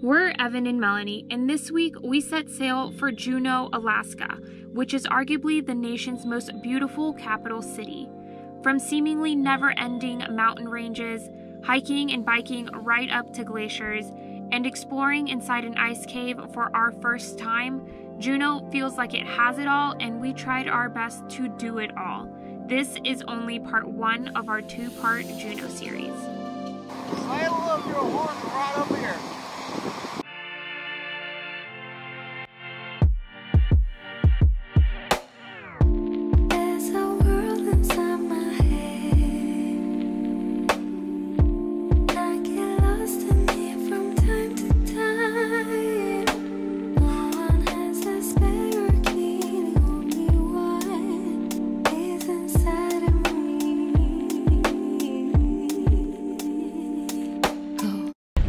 We're Evan and Melanie, and this week we set sail for Juneau, Alaska, which is arguably the nation's most beautiful capital city. From seemingly never-ending mountain ranges, hiking and biking right up to glaciers, and exploring inside an ice cave for our first time, Juneau feels like it has it all, and we tried our best to do it all. This is only part one of our two-part Juneau series. Sail up your horse right over here.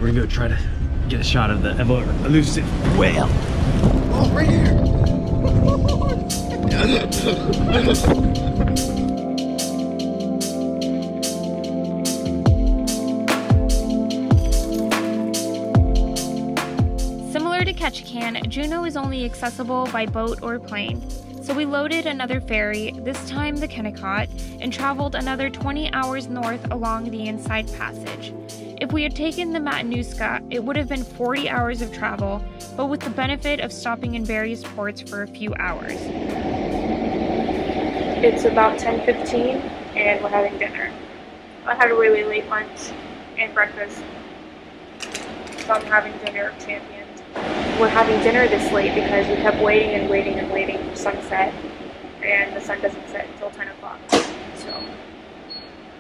We're gonna go try to get a shot of the elusive whale. Oh, it's right here. Similar to Ketchikan, Juneau is only accessible by boat or plane. So we loaded another ferry, this time the Kennicott, and traveled another 20 hours north along the Inside Passage. If we had taken the Matanuska, it would have been 40 hours of travel, but with the benefit of stopping in various ports for a few hours. It's about 10:15, and we're having dinner. I had a really late lunch and breakfast, so I'm having dinner of champions. We're having dinner this late because we kept waiting and waiting and waiting for sunset, and the sun doesn't set until 10 o'clock. So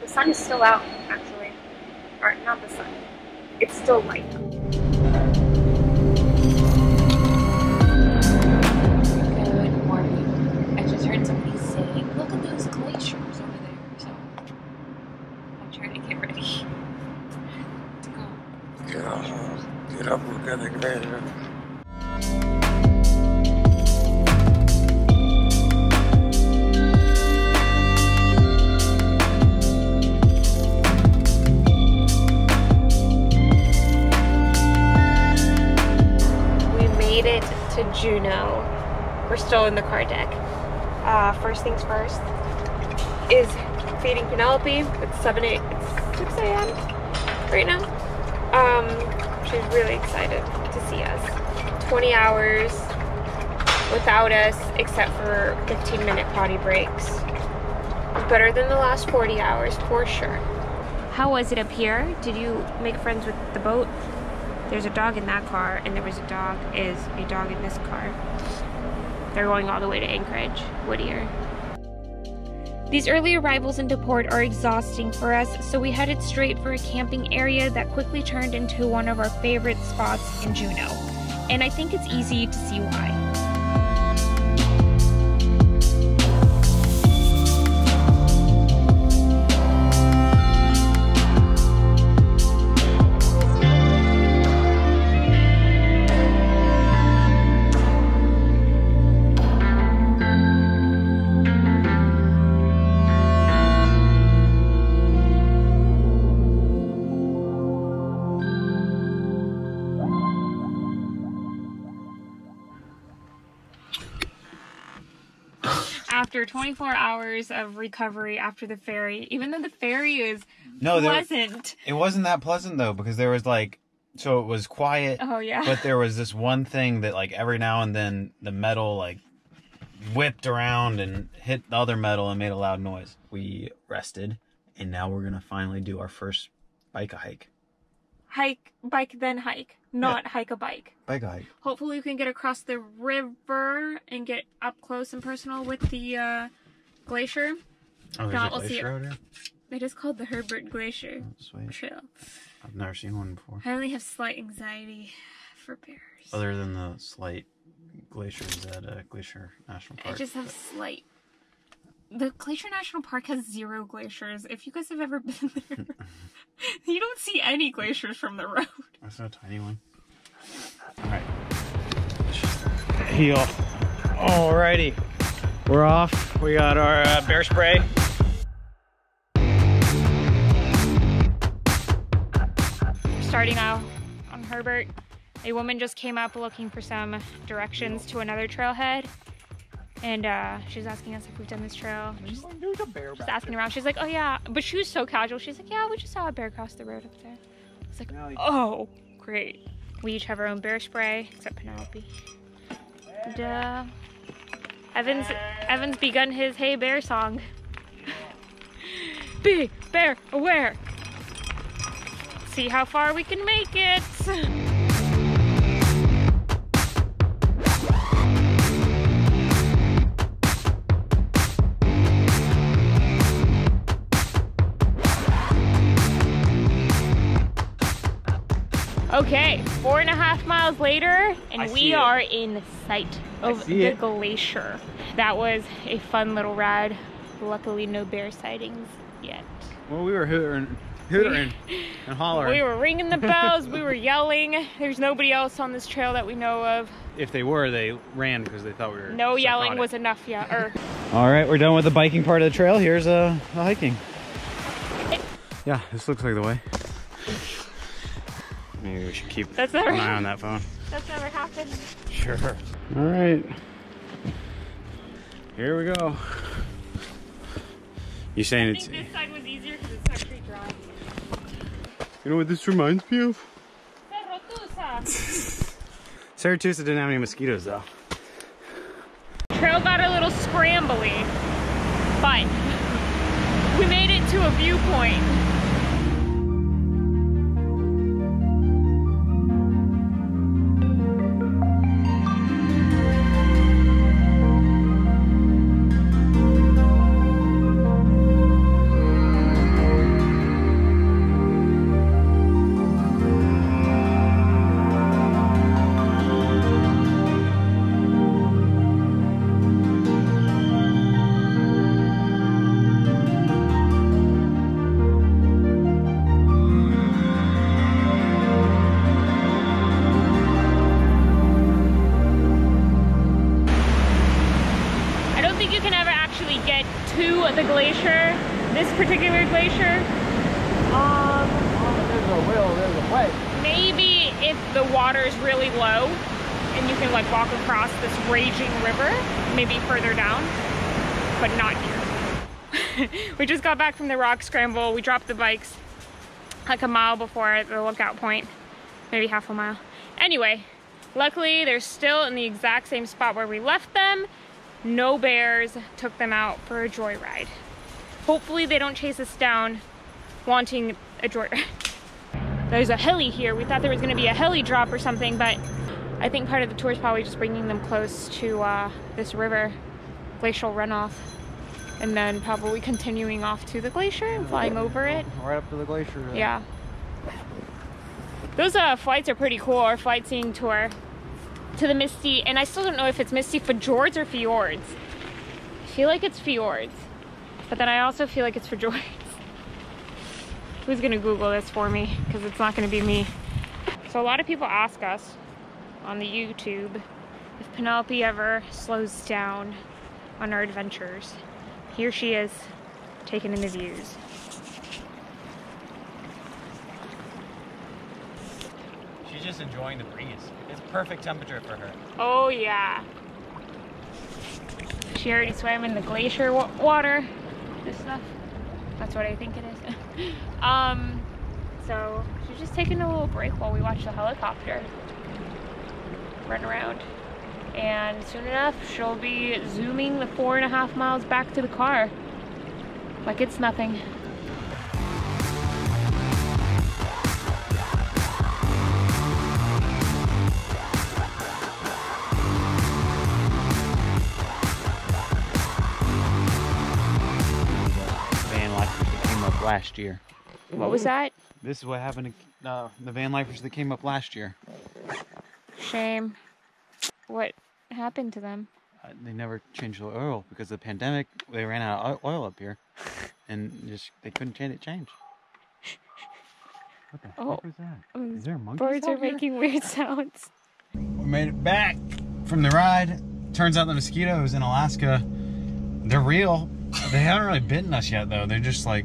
the sun is still out, actually. Or not the sun. It's still light. Good morning. I just heard somebody saying, "Look at those glaciers over there." So I'm trying to get ready to go. Get up, look at the glacier. To Juneau. We're still in the car deck. First things first is feeding Penelope. It's 6 a.m. right now. She's really excited to see us. 20 hours without us, except for 15-minute potty breaks. Better than the last 40 hours, for sure. How was it up here? Did you make friends with the boat? There's a dog in that car, and there was a dog in this car. They're going all the way to Anchorage, Whittier. These early arrivals into port are exhausting for us, so we headed straight for a camping area that quickly turned into one of our favorite spots in Juneau. And I think it's easy to see why. After 24 hours of recovery after the ferry, even though the ferry is pleasant. It wasn't that pleasant though, because there was so it was quiet. Oh yeah. But there was this one thing that every now and then the metal whipped around and hit the other metal and made a loud noise. We rested, and now we're gonna finally do our first bike hike. Bike then hike, not hike a bike. Bike hike. Hopefully we can get across the river and get up close and personal with the glacier. Oh, there's a glacier out here? It is called the Herbert Glacier. Oh, sweet. Trail. I've never seen one before. I only have slight anxiety for bears. Other than the slight glaciers at Glacier National Park. I just have slight. The Glacier National Park has 0 glaciers. If you guys have ever been there, you don't see any glaciers from the road. That's a tiny one. Alright. Heel. Alrighty. We're off. We got our bear spray. We're starting out on Herbert. A woman just came up looking for some directions to another trailhead. And she was asking us if we've done this trail. She's asking around. She's like, oh yeah. But she was so casual. She's like, yeah, we just saw a bear cross the road up there. I was like, oh, great. We each have our own bear spray, except Penelope. And Evan's begun his Hey Bear song. Be bear aware. See how far we can make it. Okay, 4.5 miles later, and we are in sight of the glacier. That was a fun little ride. Luckily, no bear sightings yet. Well, we were hooting and hollering. We were ringing the bells, we were yelling. There's nobody else on this trail that we know of. If they were, they ran because they thought we were No yelling was enough, yeah. All right, we're done with the biking part of the trail. Here's the hiking. Yeah, this looks like the way. Maybe we should keep an eye on that phone. That's never happened. Sure. All right. Here we go. You saying I think this side was easier because it's actually dry. You know what this reminds me of? Saratusa didn't have any mosquitoes though. Trail got a little scrambly, but we made it to a viewpoint. The glacier, this particular glacier. There's a will, there's a way. Maybe if the water is really low and you can like walk across this raging river, maybe further down, but not here. We just got back from the rock scramble. We dropped the bikes like a mile before the lookout point, maybe half a mile. Anyway, luckily they're still in the exact same spot where we left them. No bears took them out for a joyride. Hopefully they don't chase us down wanting a joyride. There's a heli here. We thought there was gonna be a heli drop or something, but I think part of the tour is probably just bringing them close to this river, glacial runoff, and then probably continuing off to the glacier and flying over it. Right up to the glacier. Yeah. Those flights are pretty cool, our flight seeing tour. To the misty, and I still don't know if it's misty fjords or fjords. I feel like it's fjords, but then I also feel like it's fjords. Who's gonna Google this for me? Because it's not gonna be me. So a lot of people ask us on the YouTube if Penelope ever slows down on our adventures. Here she is, taking in the views. She's just enjoying the breeze. It's perfect temperature for her. Oh yeah. She already swam in the glacier water. This stuff. That's what I think it is. So she's just taking a little break while we watch the helicopter run around. And soon enough, she'll be zooming the 4.5 miles back to the car. Like it's nothing. Last year. What was that? This is what happened to the van lifers that came up last year. Shame. What happened to them? They never changed the oil because of the pandemic. They ran out of oil up here, and just they couldn't change. What the heck was that? Is there a monkey? Birds are making weird sounds. We made it back from the ride. Turns out the mosquitoes in Alaska, they're real. They haven't really bitten us yet though. They're just like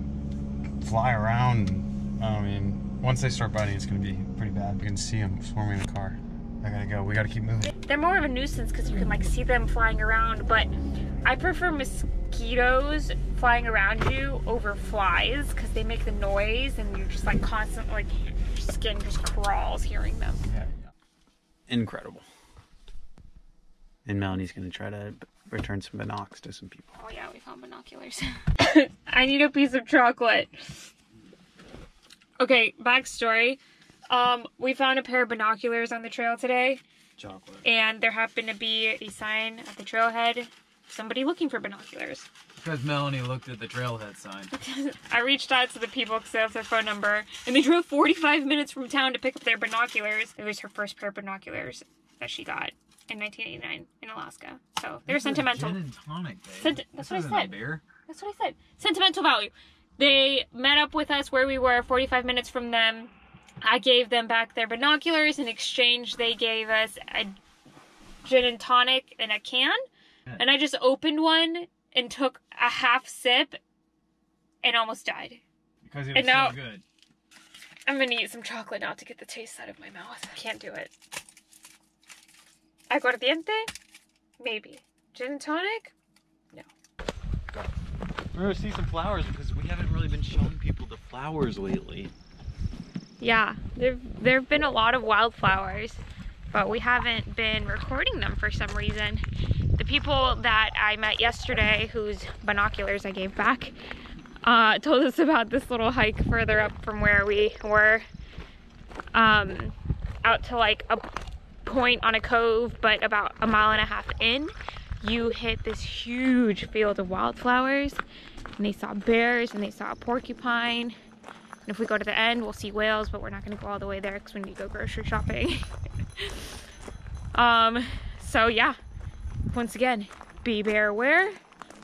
fly around. I mean, Once they start biting, it's gonna be pretty bad. You can see them swarming the car. I gotta go. We gotta keep moving. They're more of a nuisance because you can like see them flying around, but I prefer mosquitoes flying around you over flies because they make the noise and you're just like constantly, like your skin just crawls hearing them. Yeah. Incredible. And Melanie's gonna try to return some binocs to some people. Oh yeah, we found binoculars. I need a piece of chocolate. Okay, backstory. We found a pair of binoculars on the trail today. Chocolate. And there happened to be a sign at the trailhead. Somebody looking for binoculars. Because Melanie looked at the trailhead sign. I reached out to the people because they have their phone number. And they drove 45 minutes from town to pick up their binoculars. It was her first pair of binoculars that she got in 1989 in Alaska. So they're sentimental. Gin and tonic, babe. That's what I said. Beer. That's what I said. Sentimental value. They met up with us where we were 45 minutes from them. I gave them back their binoculars. In exchange, they gave us a gin and tonic in a can. Yeah. And I just opened one and took a half sip and almost died. Because it was so good. I'm gonna eat some chocolate now to get the taste out of my mouth. I can't do it. Aguardiente? Maybe. Gin and tonic? No. We're gonna see some flowers because we haven't really been showing people the flowers lately. Yeah, there've been a lot of wildflowers, but we haven't been recording them for some reason. The people that I met yesterday, whose binoculars I gave back, told us about this little hike further up from where we were, out to like a point on a cove, but about a mile and a half in, you hit this huge field of wildflowers, and they saw bears and they saw a porcupine. And if we go to the end, we'll see whales, but we're not gonna go all the way there because we need to go grocery shopping. So yeah, once again, be bear aware,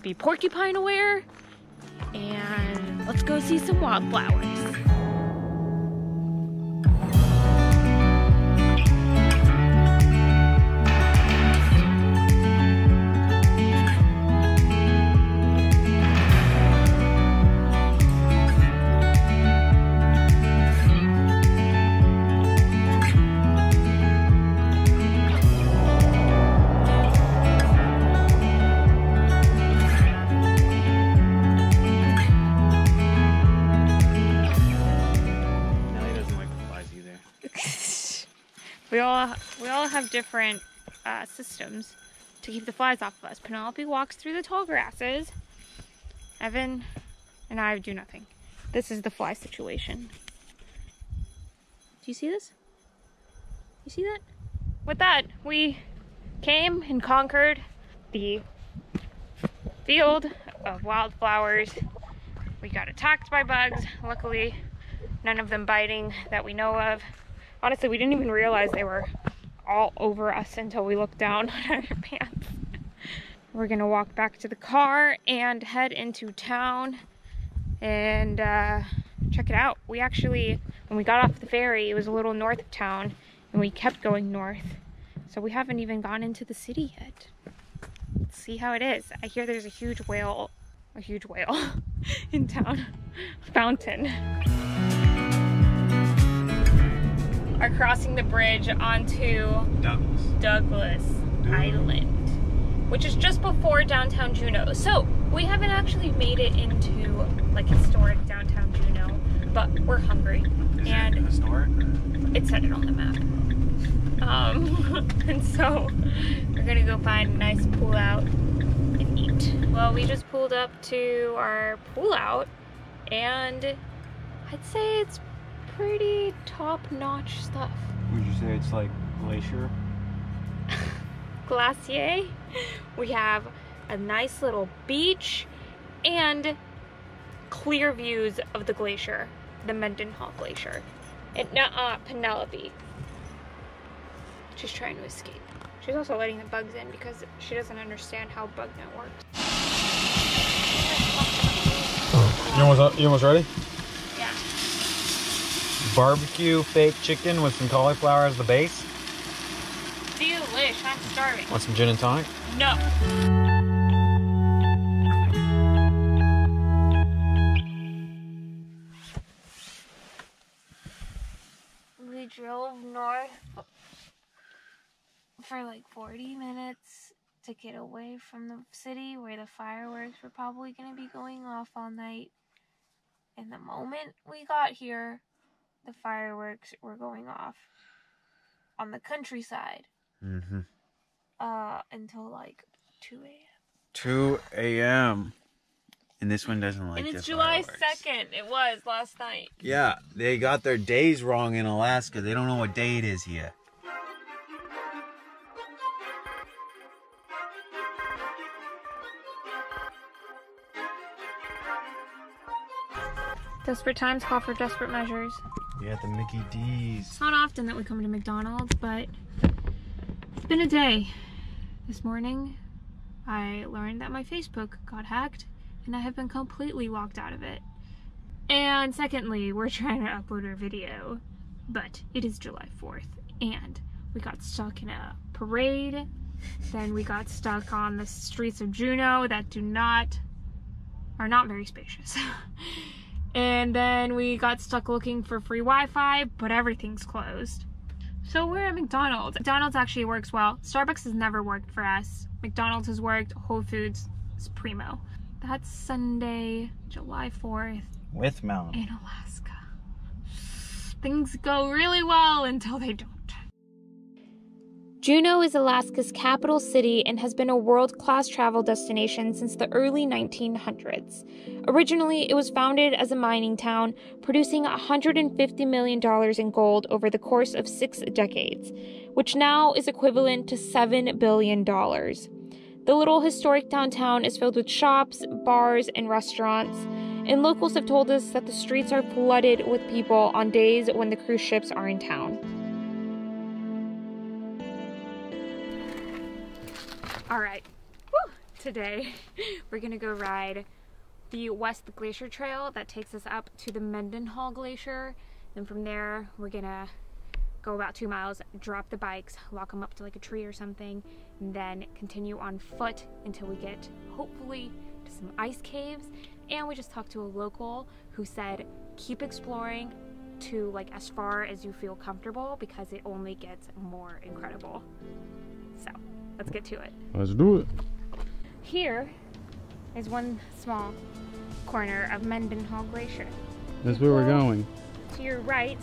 be porcupine aware, and let's go see some wildflowers. We all have different systems to keep the flies off of us. Penelope walks through the tall grasses. Evan and I do nothing. This is the fly situation. Do you see this? You see that? With that, we came and conquered the field of wildflowers. We got attacked by bugs. Luckily, none of them biting that we know of. Honestly, we didn't even realize they were all over us until we looked down on our pants. We're gonna walk back to the car and head into town and check it out. We actually, when we got off the ferry, it was a little north of town and we kept going north. So we haven't even gone into the city yet. Let's see how it is. I hear there's a huge whale in town. Fountain. Are crossing the bridge onto Douglas Island, which is just before downtown Juneau. So we haven't actually made it into like historic downtown Juneau, but we're hungry. Is it historic? It said it on the map. And so we're gonna go find a nice pool out and eat. Well, we just pulled up to our pool out, and I'd say it's pretty top-notch stuff. Would you say it's like Glacier? Glacier. We have a nice little beach and clear views of the glacier, the Mendenhall Glacier. And Penelope. She's trying to escape. She's also letting the bugs in because she doesn't understand how BugNet works. You almost ready? Yeah. Barbecue fake chicken with some cauliflower as the base. Delish. I'm starving. Want some gin and tonic? No. drove north for like 40 minutes to get away from the city where the fireworks were probably going to be going off all night. And the moment we got here, the fireworks were going off on the countryside. Until like 2 a.m. 2 a.m. And this one doesn't like And it's the July fireworks. 2nd. It was last night. Yeah, they got their days wrong in Alaska. They don't know what day it is here. Desperate times call for desperate measures. We got the Mickey D's. It's not often that we come to McDonald's, but it's been a day. This morning, I learned that my Facebook got hacked, and I have been completely locked out of it. And secondly, we're trying to upload our video, but it is July 4th, and we got stuck in a parade. Then we got stuck on the streets of Juneau that are not very spacious. And then we got stuck looking for free Wi-Fi, but everything's closed. So we're at McDonald's. McDonald's actually works well. Starbucks has never worked for us. McDonald's has worked. Whole Foods is primo. That's Sunday, July 4th. With Mountain. In Alaska. Things go really well until they don't. Juneau is Alaska's capital city and has been a world-class travel destination since the early 1900s. Originally, it was founded as a mining town, producing $150 million in gold over the course of 6 decades, which now is equivalent to $7 billion. The little historic downtown is filled with shops, bars, and restaurants, and locals have told us that the streets are flooded with people on days when the cruise ships are in town. All right, today we're gonna go ride the West Glacier Trail that takes us up to the Mendenhall Glacier. Then from there, we're gonna go about 2 miles, drop the bikes, walk them up to like a tree or something, and then continue on foot until we get, hopefully, to some ice caves. And we just talked to a local who said, keep exploring to like as far as you feel comfortable because it only gets more incredible. So. Let's get to it. Let's do it. Here is one small corner of Mendenhall Glacier. That's where we're going. To your right,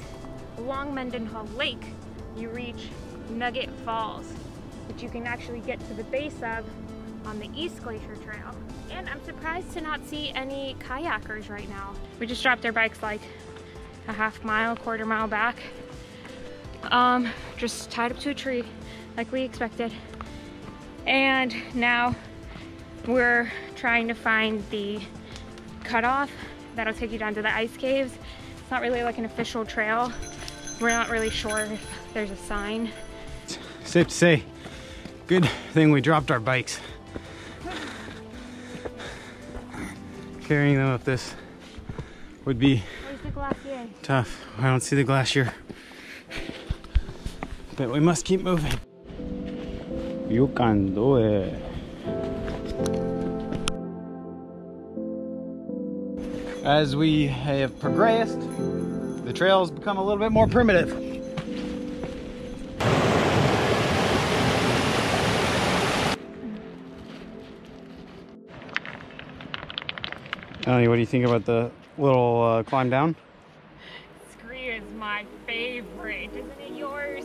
along Mendenhall Lake, you reach Nugget Falls, which you can actually get to the base of on the East Glacier Trail. And I'm surprised to not see any kayakers right now. We just dropped our bikes like a half mile, quarter mile back. Just tied up to a tree like we expected. And now we're trying to find the cutoff that'll take you down to the ice caves. It's not really like an official trail. We're not really sure if there's a sign. Safe to say, good thing we dropped our bikes. Carrying them up this would be Where's the Glacier? tough. I don't see the glacier, but we must keep moving. You can do it. As we have progressed, the trails become a little bit more primitive. Ellie, what do you think about the little climb down? Scree is my favorite. Isn't it yours?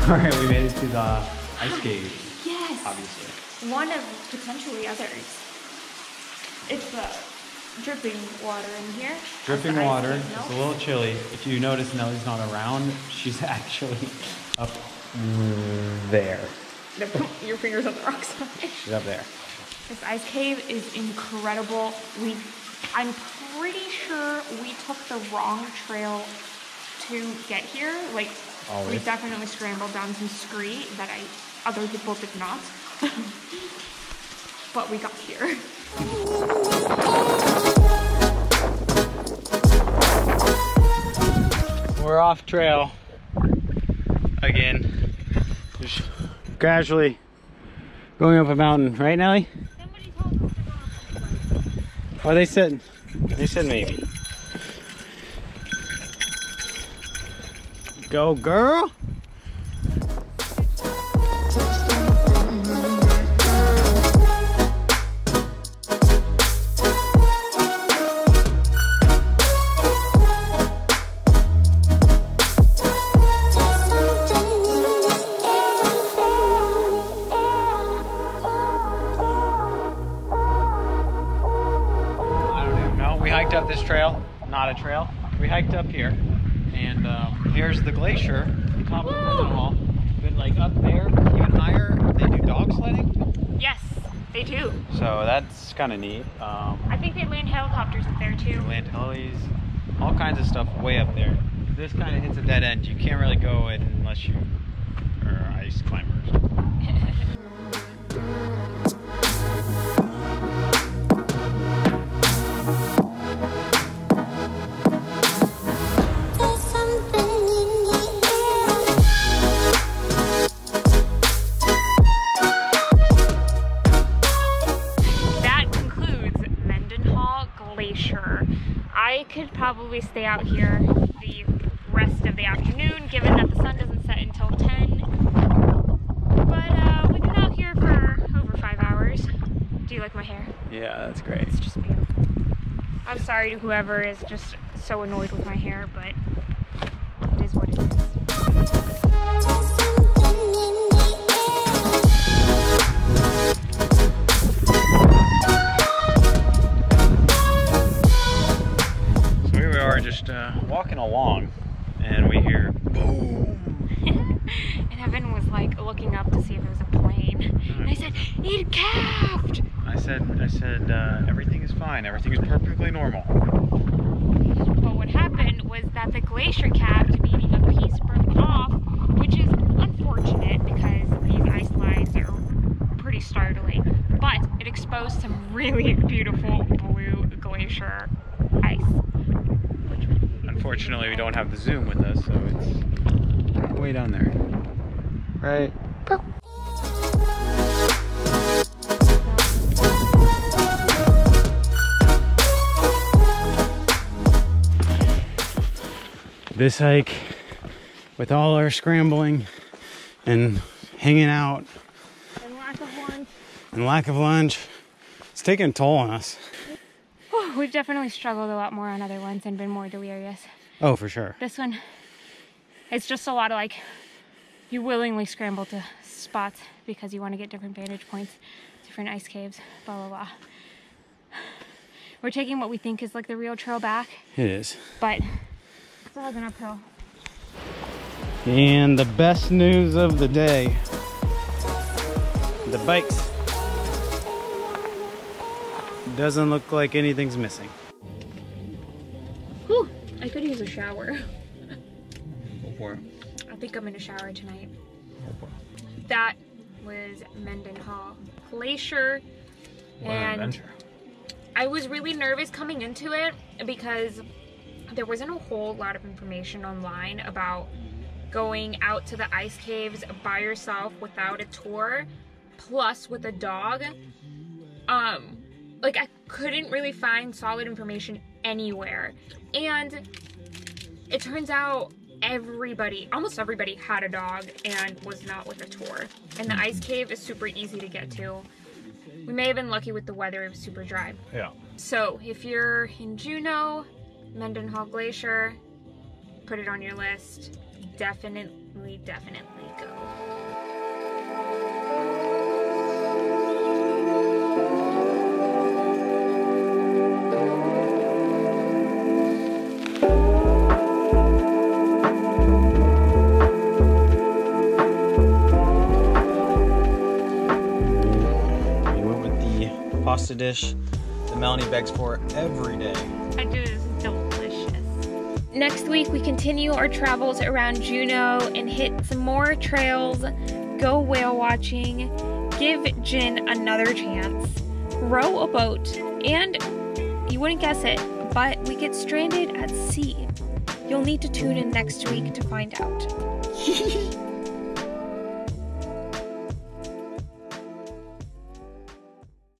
Alright, we made it to the ice cave. Yes. Obviously. One of potentially others. It's dripping water in here. Dripping water. It's a little chilly. If you notice Nellie's not around, she's actually up there. Your fingers on the wrong side. She's up there. This ice cave is incredible. I'm pretty sure we took the wrong trail to get here. Like, always. We definitely scrambled down some scree that other people did not. But we got here. We're off trail again. Just gradually going up a mountain, right, Nellie? Somebody told us to go up. Oh, they said maybe. Go, girl. Up this trail, not a trail. We hiked up here, and here's the glacier, top of Mendenhall. But like up there, even higher, they do dog sledding. Yes, they do. So that's kind of neat. I think they land helicopters up there too. Land helis, all kinds of stuff way up there. This kind of hits a dead end. You can't really go in unless you are ice climbers. Glacier. I could probably stay out here the rest of the afternoon, given that the sun doesn't set until 10. But we've been out here for over 5 hours. Do you like my hair? Yeah, that's great. It's just beautiful. I'm sorry to whoever is just so annoyed with my hair, but it is what it is. Just walking along, and we hear boom. And Evan was like looking up to see if it was a plane. And I said, it calved! I said, everything is fine. Everything is perfectly normal. But what happened was that the glacier calved, meaning a piece broke off, which is unfortunate because these ice lines are pretty startling. But it exposed some really beautiful blue glacier ice. Unfortunately, we don't have the zoom with us, so it's way down there. Right? This hike, with all our scrambling and hanging out and lack of lunch, it's taking a toll on us. We've definitely struggled a lot more on other ones and been more delirious. Oh, for sure. This one, it's just a lot of like, you willingly scramble to spots because you want to get different vantage points, different ice caves, blah, blah, blah. We're taking what we think is like the real trail back. It is. But it's all an uphill. And the best news of the day, the bikes. Doesn't look like anything's missing. Whew, I could use a shower. Go for it. I think I'm gonna shower tonight. That was Mendenhall Glacier. What an adventure. I was really nervous coming into it because there wasn't a whole lot of information online about going out to the ice caves by yourself without a tour, plus with a dog. Like, I couldn't really find solid information anywhere. And it turns out almost everybody had a dog and was not with a tour. And the ice cave is super easy to get to. We may have been lucky with the weather, it was super dry. Yeah. So if you're in Juneau, Mendenhall Glacier, put it on your list. Definitely go. pasta dish that Melanie begs for every day. I do. It's delicious. Next week, we continue our travels around Juneau and hit some more trails, go whale watching, give gin another chance, row a boat, and you wouldn't guess it, but we get stranded at sea. You'll need to tune in next week to find out.